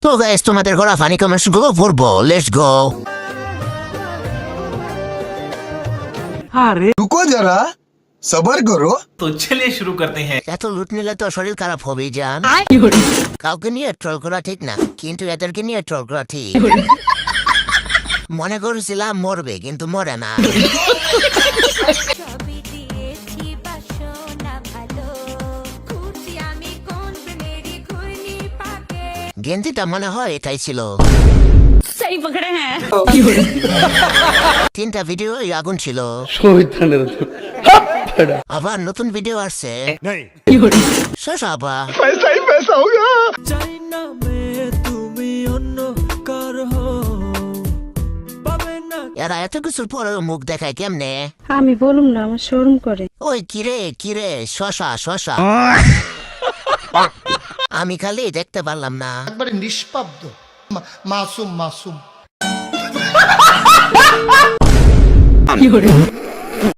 তো গাইস তোমাদের করা ফানি কমেন্টস গুলো পড়বো, লেটস গো। रुको जरा सबर करो। तो चलिए शुरू करते हैं। এত লুট নিলে তো শরীর খারাপ হবেই জান। কাউকে নিয়ে ট্রল করা ঠিক না, কিন্তু এদেরকে নিয়ে ট্রল করা ঠিক। মনে করেছিলাম মরবে, কিন্তু মরে না। গেন্দিটা মনে হয় এটাই ছিল। सही पकड़े हैं। 3টা ভিডিও আগুন ছিল। আবার নতুন ভিডিও আসছে। শেষ আবার पैसा ही पैसा होगा। এরা এত কিছুর পরে মুখ দেখায় কেমনে? আমি বলুম না, আমার শরম করে। ওই কিরে কিরে শশা শশা। আমি খালি দেখতে পারলাম না। একবারে নিষ্পাব্দ মাসুম মাসুম।